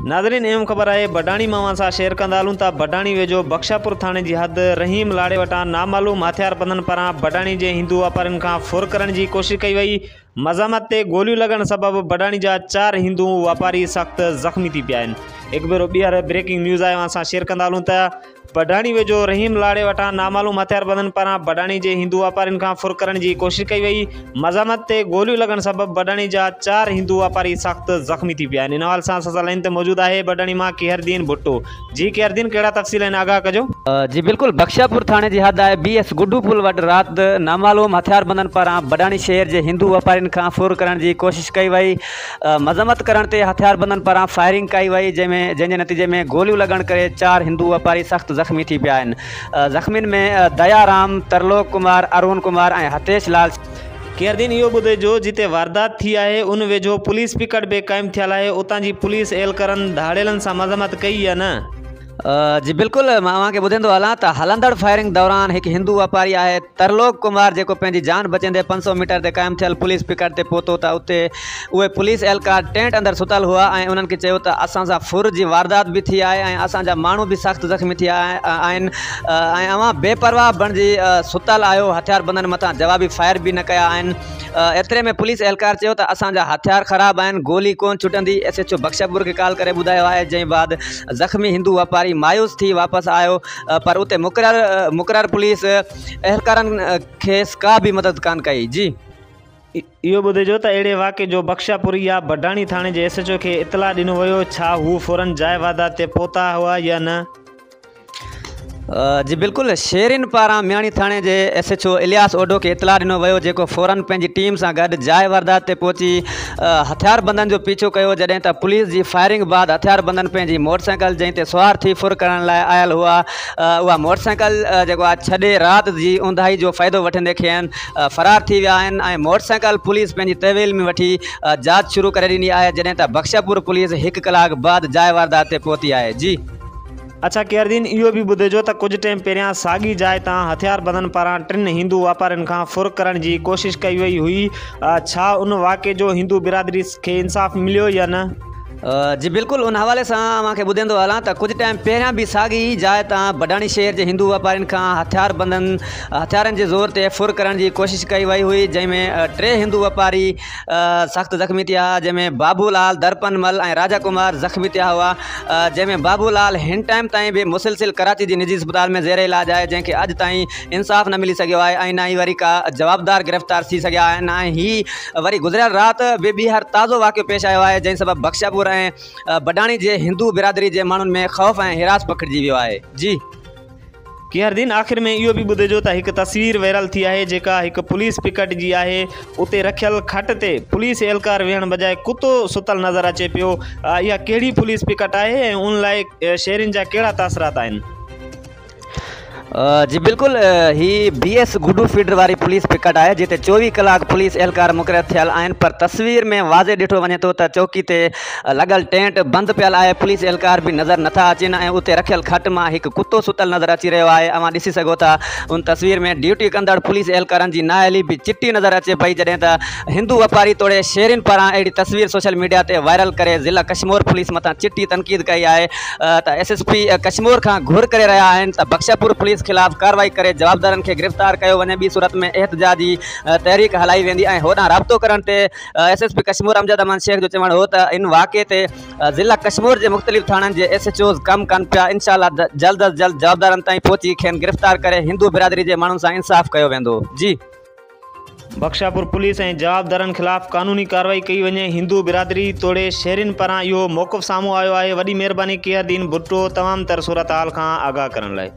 नाज़रीन एवं ख़बर है बडाणी मां सां शेयर कंदा हलूं था। बडाणी वेझो बख्शापुर थाणे जी हद रहीम लाड़े वटां नामालूम हथियारबंदनि पारां बडाणी जे हिंदू वापारियुनि खां फुर करण जी कोशिश कई वई। मज़ामत ते गोलियूं लॻण सबबि बडाणी जा 4 हिंदू वापारी सख़्त ज़ख़्मी थी पिया आहिनि। हिकु भेरो ॿीहर ब्रेकिंग न्यूज़ आहे असां शेयर कंदा हलूं था। बडाणी वेझो रहीम लाड़े वटां नामालूम हथियारबंदनि पारां बडाणी जे हिंदू वापारियुनि खां फुर करण जी कोशिश कई वई। मज़ामत ते गोलियूं लॻण सबबि बडाणी जा 4 हिंदू वापारी सख़्त ज़ख़्मी थी पिया आहिनि। इन हवाले सां असां लाइन ते मौजूद आहे बडाणी मां केहरदीन भुट्टो। जी केहरदीन, कहिड़ा तफ़सील आहिनि, आगाह कजो। जी बिल्कुल, बख्शापुर थाणे जी हद आहे BS गुड्डू पुल वटि राति नामालूम हथियारबंदनि पारां बडाणी शहर जे हिंदू वापारियुनि खां फुर करण जी कोशिश कई वई। मज़ामत करण ते हथियारबंदनि पारां फायरिंग कई वई, जंहिंजे नतीजे में गोलियूं लॻण करे 4 हिंदू वापारी सख़्त ज़ख़्मी थी पिया आहिनि। ज़ख़्मियुनि में दयाराम, तरलोक कुमार, अरुण कुमार ऐं हतेश लाल। केहरदीन, इहो ॿुधाइजो जिते वारदात थी आहे उन वेझो पुलिस पिकट बि क़ाइमु थियल आहे, उतां जी पुलिस एहलकारनि धाड़ेलनि सां मज़ामत कई या न? जी बिल्कुल, मां तव्हांखे ॿुधाईंदो हलां त हलंदड़ फायरिंग दौरान हिकु हिंदू वापारी आहे तरलोक कुमार, जेको पंहिंजी जान बचंदे 500 मीटर ते क़ाइमु थियल पुलिस पिकट ते पहुतो त उते उहे पुलिस एहलकार टेंट अंदरि सुतल हुआ ऐं उन्हनि खे चयो त असां सां फुर जी वारदात बि थी आहे ऐं असांजा माण्हू बि सख़्तु ज़ख़्मी थी आहिनि ऐं अवां बेपरवाह बणिजी सुतल आहियो, हथियारबंदनि मथां जवाबी फायर बि न कया आहिनि। एतिरे में पुलिस एहलकार चयो त असांजा हथियार ख़राबु आहिनि, गोली कोन छुटंदी। SHO बख्शापुर खे कॉल करे ॿुधायो आहे, जंहिं बाद ज़ख़्मी हिंदू वापारी मायूस थी वापसि आयो, पर उते मुक़रर पुलिस एहलकारनि खेसि का बि मदद कान कई। जी इहो ॿुधाइजो त अहिड़े वाक़े जो बख्शापुर या बडाणी थाणे जे SHO खे इतला ॾिनो वियो, छा हू फ़ौरन जाइ वारदात ते पहुता हुआ या न? जी बिल्कुल, शेरिन पारां मियाणी थाणे जे SHO इलियास ओडो खे इतला ॾिनो वियो, जेको फ़ौरन पंहिंजी टीम सां गॾु जाइ वारदात ते पहुची हथियारबंदनि जो पीछो कयो। जॾहिं त पुलिस जी फायरिंग बाद हथियारबंदनि पंहिंजी मोटरसाइकिल जंहिं ते सुवार थी फुर करण लाइ आयल हुआ, उहा मोटरसाइकिल जेको आहे छॾे राति जी ऊंदाही जो फ़ाइदो वठंदे खेनि फ़रार थी विया आहिनि ऐं मोटरसाइकिल पुलिस पंहिंजी तहवील में वठी जांच शुरू करे ॾिनी आहे, जॾहिं त बख्शापुर पुलिस 1 कलाक बाद जाइ वारदात ते पहुती आहे। जी अच्छा केहरदीन, इहो बि ॿुधाइजो त कुझु टाइम पहिरियां साॻी जाइ तां हथियारबंदनि पारां 3 हिंदू वापारियुनि खां फुर करण जी कोशिश कई वई हुई, छा उन वाक़े जो हिंदू बिरादरी खे इंसाफ़ मिलियो या न? जी बिल्कुल, उन हवाले सां मूंखे ॿुधाईंदो हलां त कुझु टाइम पहिरियां बि साॻी जाइ तां बडाणी शहर जे हिंदू वापारियुनि खां हथियारनि जे ज़ोर ते फुर करण जी कोशिश कई वई हुई, जंहिंमें 3 हिंदू वापारी सख़्तु ज़ख़्मी थिया, जंहिंमें बाबूलाल, दर्पनमल ऐं राजा कुमार ज़ख़्मी थिया हुआ, जंहिंमें बाबूलाल हिन टाइम ताईं बि मुसलसिल कराची जी निजी अस्पताल में ज़ेर इलाज आहे, जंहिंखे अॼु ताईं इंसाफ़ न मिली सघियो आहे ऐं न ई वरी का जवाबदार गिरफ़्तार थी सघिया आहिनि। ऐं हीअ वरी गुज़िरियल राति ॿीहर ताज़ो वाक़ियो पेश आयो आहे, जंहिं सबबि बख्शापुर ऐं बडाणी जे हिंदू बिरादरी जे माण्हुनि में ख़ौफ़ ऐं हिरास पखिड़िजी वियो आहे। जी केहरदीन, आख़िर में इहो बि ॿुधाइजो त हिकु तस्वीर वायरल थी आहे, जेका हिकु पुलिस पिकट जी आहे। उते रखियल खट ते पुलिस एहलकार वेहण बजाए कुतो सुतल नज़र अचे पियो। इहा कहिड़ी पुलिस पिकट आहे ऐं उन लाइ शहरियुनि जा कहिड़ा तासरात आहिनि? जी बिल्कुल, ही BS गुड्डू फीडर वारी पुलिस पिकट आहे, जिते 24 कलाक पुलिस एहलकार मुक़रर थियल आहिनि, पर तस्वीर में वाज़े ॾिठो वञे थो त चौकी ते लॻल टेंट बंदि पियल आहे, पुलिस एहलकार बि नज़र नथा अचनि ऐं उते रखियल खट मां हिकु कुतो सुतल नज़र अची रहियो आहे। अवां ॾिसी सघो था उन तस्वीर में ड्यूटी कंदड़ पुलिस एहलकारनि जी नाअहली बि चिटी नज़र अचे पई, जॾहिं त हिंदू वापारी तोड़े शेरिन पारां अहिड़ी तस्वीर सोशल मीडिया ते वायरल करे ज़िला कश्मीर पुलिस मथां चिटी तनक़ीद कई आहे त SSP कश्मीर खां घुर करे रहिया आहिनि त बख्शापुर पुलिस ख़िलाफ़ कार्रवाई करे जवाबदारनि खे गिरफ़्तार कयो वञे। ॿी सूरत में एहतजाजी तहरीक हलाई वेंदी ऐं होॾां राब्तो करण ते SSP कश्मीर अमजद अमान शेख जो चवणु हो त इन वाक़े ते ज़िला कश्मीर जे मुख़्तलिफ़ थाणनि जे SHOs कमु कनि पिया। इंशाअल्लाह जल्द अज़ जल्द जवाबदारनि ताईं पहुची खेनि गिरफ़्तार करे हिंदू बिरादरी जे माण्हुनि सां इंसाफ़ कयो वेंदो। जी बख्शापुर पुलिस ऐं जवाबदारनि ख़िलाफ़ कानूनी कार्रवाई कई वञे। हिंदू बिरादरी तोड़े शहरियुनि पारां इहो मौक़िफ़ साम्हूं आयो आहे। वॾी महिरबानी केहरदीन भुट्टो, तमामु तर सूरत हाल खां आगाह करण लाइ।